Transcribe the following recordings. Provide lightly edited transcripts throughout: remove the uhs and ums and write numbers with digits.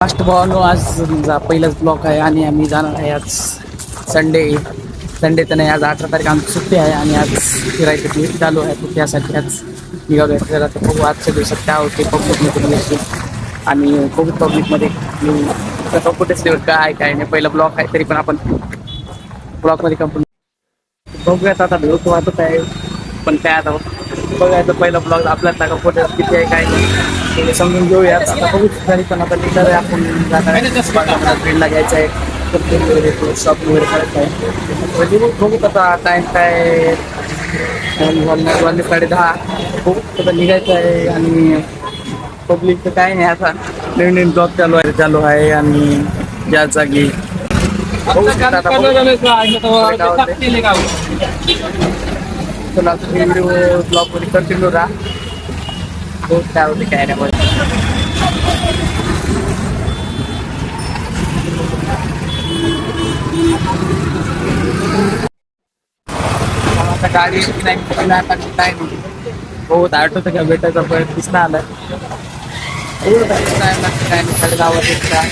Fast भावानो आज पहिलाच block आहे आणि आम्ही जाणार आहे आज संडे तर नाही, आज 18 तारीख आमची सुट्टी आहे आणि आज फिरायचं चालू आहे. तर त्यासाठी आज निघालो आहे. तर आता बघू आजच्या दिवसात काय होते पब्लिकमध्ये आणि कोविड पब्लिकमध्ये कुठे काय नाही. पहिला ब्लॉक आहे तरी पण आपण ब्लॉकमध्ये कंपनी बघूयात. आता भेटतो वाटत आहे पण काय आता बघायचं पहिला ब्लॉग आपल्याला का फोटो किती आहे काय नाही ते समजून घेऊयात. आता बघू तरी पण आता निघालं आपण ट्रेनला घ्यायचं आहे, वगैरे शॉपिंग वगैरे करायचं आहे. म्हणजे बघू आता टाईम काय वाजले 10:30 बघू आता निघायचं आहे. आणि पब्लिकचं काय नाही, आता नवीन जॉब चालू आहे आणि या जागी चला व्हिडिओ ब्लॉगमध्ये कंटिन्यू राहा. बहुत काय होते काय नाही. आता गाडी नाही बहुत आठवत का भेटायचा प्रयत्न दिसणं आलाय. काय नाही गावात काय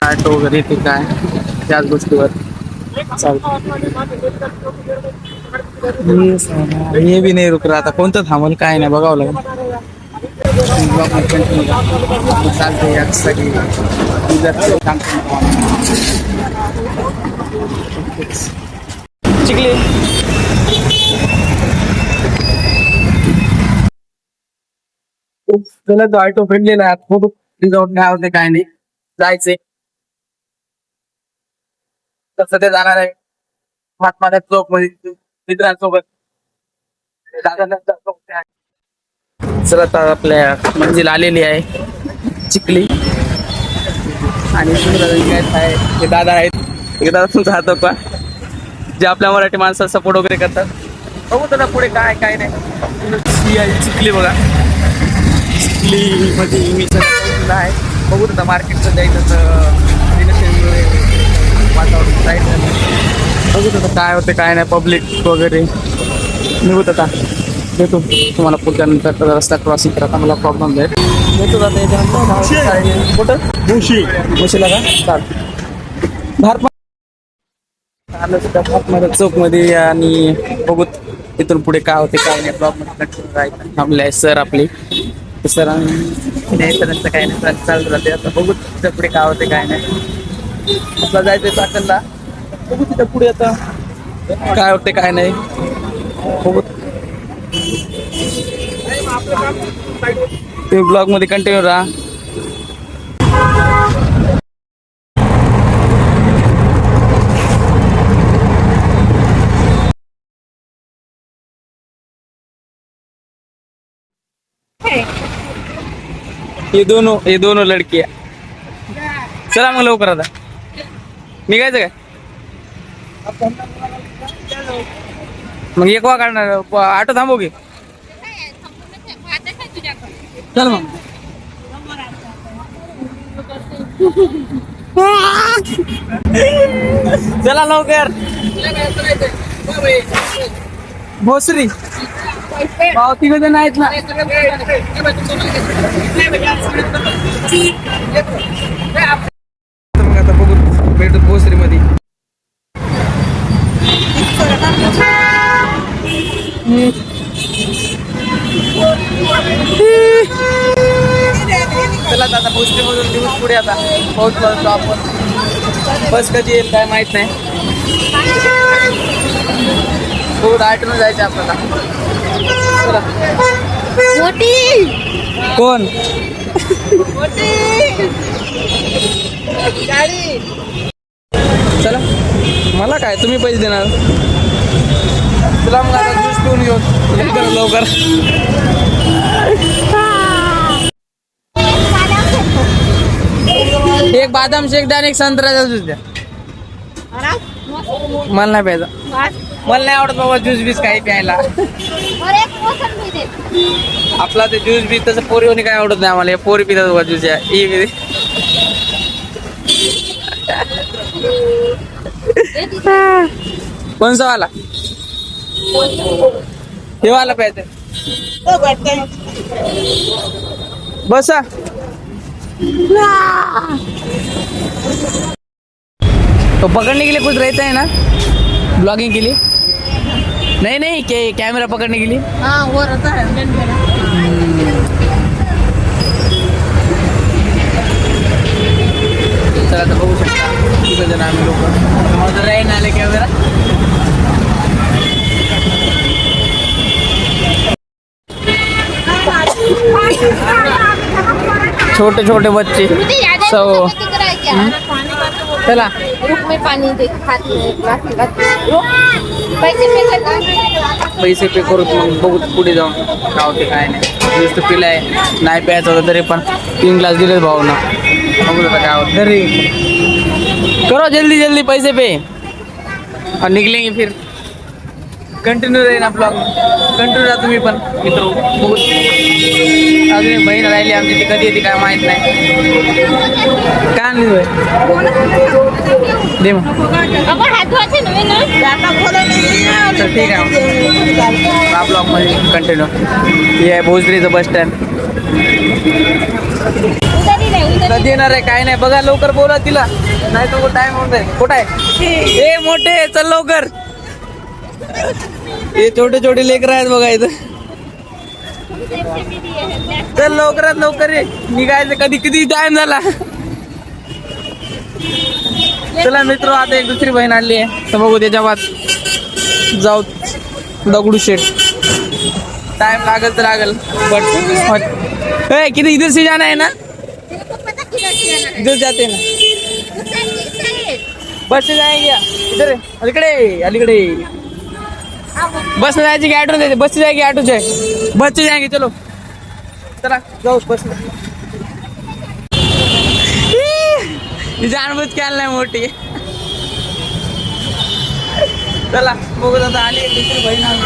ऑटो वगैरे ते काय त्याच गोष्टीवर हे बी नाही रुक रहा. आता कोणतं थांबल काय नाही बघावं लागेल. चालते या सगळी चिखली त्याला तो ऑटो भेटलेला आहे. फोटो रिझॉर्ट काय होते काय नाही जायचंय. तसं ते जाणार आहे महात्मा चौक मध्ये मित्रांसोबत. चला आता आपल्या मंजिल आलेली आहे चिखली आणि आहे ते दादा आहेत. हे दादा तुमचा हात का जे आपल्या मराठी माणसाला सपोर्ट वगैरे करतात. बघू त्याला पुढे काय काय नाही. चिखली बघा, चिखली मध्ये मी आहे. बघू आता मार्केटचं जायचं वातावरण जायचं. बघू आता काय होते काय नाही पब्लिक वगैरे. निघूत आता भेटू तुम्हाला पुढच्यानंतर रस्ता क्रॉसिंग करता मला प्रॉब्लेम जाईल. भेटू जाता याच्यानंतर कुठं मुशीला का चाल भारत चौकमध्ये आणि बघूत तिथून पुढे काय होते काय नाही. ब्लॉकमध्ये थांबले आहे सर आपले सरांपर्यंत काय नाही चालत राहते. आता बघू तिथं पुढे काय होते काय नाही. आपला जायचं चाकणला बघू तिथं पुढे आता काय होते काय नाही. बघू ते ब्लॉग मध्ये कंटिन्यू राहा. ये दोनों लडकिया. चला मग लवकर आता निघायचं काय मग एक वा काढणार ऑटो थांबव की. चल मग चला लवकर. भोसरी पावती मध्ये नाहीत ना. मग आता बघू भेटू भोसरी मध्ये. चला आता भोसरी मधून दिवस पुढे आता पोहोचलो आपण. बस कधी येईल काय माहित नाही. खूप आठवण जायचं आपल्याला. कोण चला मला काय तुम्ही पैसे देणार. चला मग आता ज्यूस पिऊन घेऊन लवकर. एक बादाम शेक द्या आणि एक संत्र्याचा ज्यूस द्या. मला नाही प्यायचा, मला नाही आवडत बाबा ज्यूस बीस काही प्यायला. आपला ते ज्यूस बीस तसं पोरी काय आवडत नाही आम्हाला. पोरी पितात बाबा ज्यूस. कोणसा वाला हे वाला प्यायचं बसा. तो पकड़ने के लिए कुछ रहता है ना, ब्लॉगिंग के लिए? नहीं नहीं, कैमरा पकड़ने के लिए। हाँ वो रहता है। चला तर बघू शकता तिथे जण आम्ही लोक मधुर आहे नाले कॅमेरा. छोटे छोटे बच्चे सो चला रुक में पानी दे खाती पैसे पैसे पे करू मग बघू पुढे जाऊन काय होते काय नाही. नुसतं पिलाय नाही प्यायचं होतं तरी पण 3 ग्लास दिले भाऊ ना. बघू आता काय होतं तरी. करो जल्दी जल्दी पैसे पे और निकलेंगे फिर. कंटिन्यू राहील ना ब्लॉग, कंटिन्यू राहा तुम्ही पण मित्र. बघू अजून एक बहीण राहिली आमची, ती कधी येते काय माहित नाही. काय आणली दे मग. तर ठीक आहे हा ब्लॉग मध्ये कंटिन्यू. हे आहे भोसरीचं बस स्टँड. कधी येणार आहे काय नाही बघा, लवकर बोला तिला नाही तो टाइम होऊन जाईल. कुठं आहे ए मोठे, चल लवकर. हे छोटे छोटे लेकर आहेत बघा इथं. चल लवकरात लवकर ये, निघायचं कधी किती टाइम झाला. चला मित्र, आता एक दुसरी बहीण आणली आहे तर बघू त्याच्या बाद जाऊ दगडूशेठ. टाइम लागल तर लागल बट किती इधर से जाना है ना, इधर जाते हैं ना, बस से जाएंगे इधर अलीकडे अलीकडे. बस में जाएगी ऑटो दे, बस से जाएगी ऑटो से, बस से जाएंगे. चलो चला जाऊ बस में. जानबूज केला नाही मोठी. चला बघू आता आली दुसरी बहीण आली.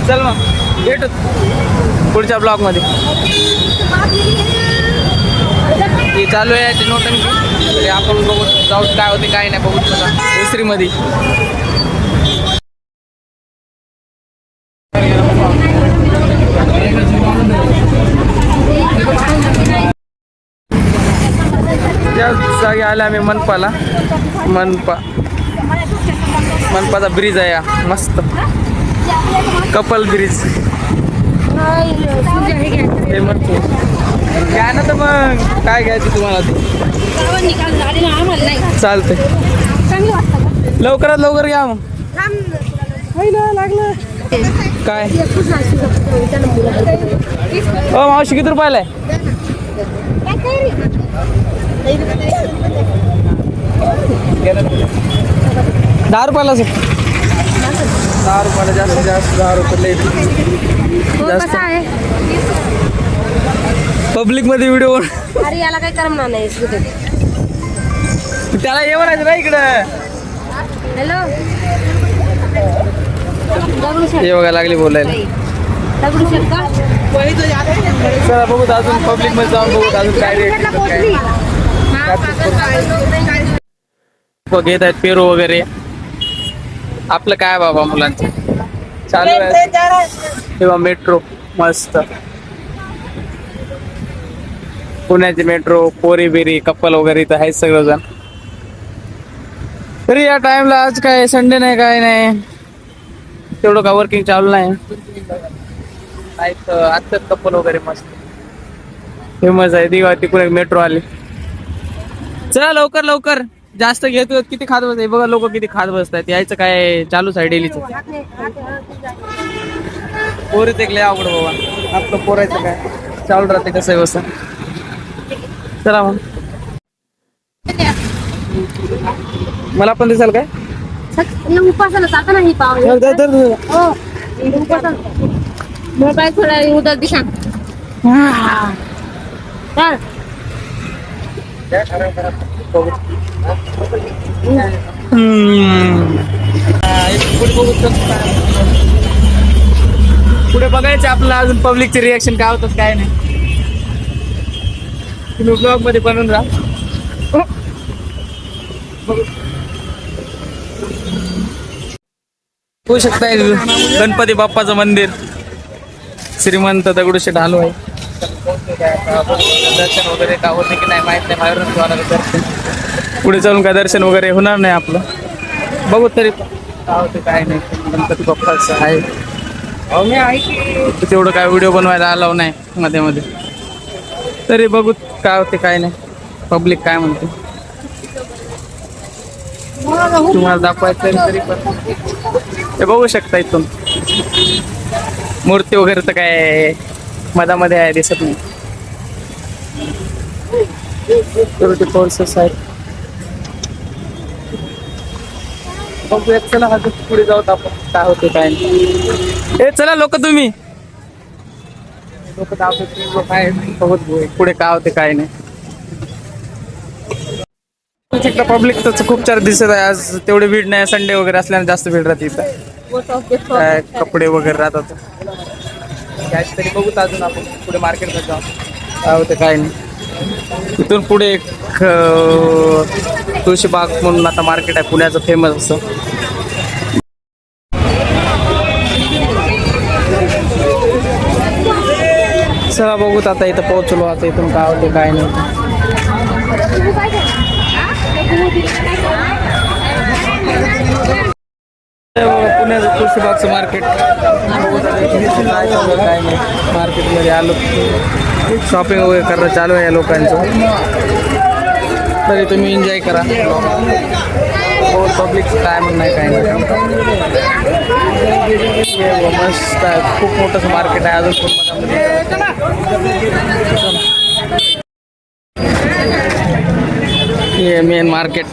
चल मग भेटू पुढच्या ब्लॉग मध्ये. हे चालू आहे याची नोटंकी. आपण बघू जाऊ काय होते काय नाही बघू आता दुसरी मध्ये. त्या जागी आले आम्ही मनपाला. मनपाचा ब्रिज आहे हा मस्त, कपल ब्रिज. हे म्हणतो घ्या ना तर मग काय घ्यायचं तुम्हाला ते चालते. लवकरात लवकर घ्या मग. लागलं काय हो मावशी किती रुपयाला आहे? 10 रुपयाला. 10 रुपयाला जास्त जास्त 10 रुपये जास्त. पब्लिक मध्ये व्हिडिओ. अरे याला काही करमणार नाही. त्याला ये म्हणायचं ना इकडं. हॅलो हे बघा लागली बोलायला. चला बघू अजून पब्लिक मध्ये जाऊन बघू अजून काय रेट घेत आहेत. पेरू वगैरे आपलं काय बाबा मुलांचं चालू आहे तेव्हा. मेट्रो मस्त, पुण्याची मेट्रो, पोरी बिरी कपल वगैरे इथं आहेत सगळंजण. तरी या टाइमला आज काय संडे नाही काय नाही तेवढं का वर्किंग चालू नाही. आजच कपल वगैरे मस्त फेमस आहे. दिवा तिकडून एक मेट्रो आली. चला लवकर लवकर, जास्त घेतो किती खात बसत बघा लोक, किती खात बसतात. यायचं काय चालूच आहे डेलीच. पोरीच एक लय अवघड बाबा, आपलं पोरायचं काय चालू राहते कसं आहे बस. चला मग मला पण दिसाल काय उपासना जाता नाही पाव मोबाईल थोडा उधर दिशा. पुढे बघायचं आपलं अजून पब्लिकचे रिएक्शन काय होतात काय नाही. तुम्ही ब्लॉग मध्ये बनवून राहा. होऊ शकता गणपती बाप्पाचं मंदिर श्रीमंत दगडूशेठ हलवाई. काय आता दर्शन वगैरे का होते की नाही माहित नाही, बाहेरून जाणार दर्शन. पुढे चालून काय दर्शन वगैरे होणार नाही आपलं. बघू तरी पण काय होते काय नाही. गणपती बाप्पाचं आहे. तेवढं काय व्हिडिओ बनवायला अलाव नाही मध्ये मध्ये. तरी बघू काय होते काय नाही, पब्लिक काय म्हणते तुम्हाला दाखवायचं तरी पण हे बघू शकता. इथून मूर्ती वगैरे तर काय मधामध्ये आहे, दिसत नाही. सिक्युरिटी फोर्सेस आहेत. बघूयात, चला अजून पुढे जाऊत आपण काय होते काय नाही. ए चला लोक, तुम्ही लोक लोक आहेत, बघत पुढे काय होते काय नाही. पब्लिक तर खूप चार दिसत आहे आज. तेवढी भीड नाही, संडे वगैरे असल्याने जास्त भीड राहते इथं. काय कपडे वगैरे राहतात तरी बघूत अजून आपण पुढे मार्केटमध्ये जाऊ काय होते काय नाही. इथून पुढे एक तुळशीबाग म्हणून आता मार्केट आहे पुण्याचं फेमस असं. चला बघूत आता इथं पोहोचलो. आता इथून काय होते काय नाही. पुण्याचं तुळशीबागचं मार्केट काय नाही. मार्केटमध्ये आलो, शॉपिंग वगैरे करणं चालू आहे या लोकांचं. तरी तुम्ही एन्जॉय करा. पब्लिकचं काय म्हणणं आहे काय नाही. मस्त आहे, खूप मोठंच मार्केट आहे अजून पण. हे मेन मार्केट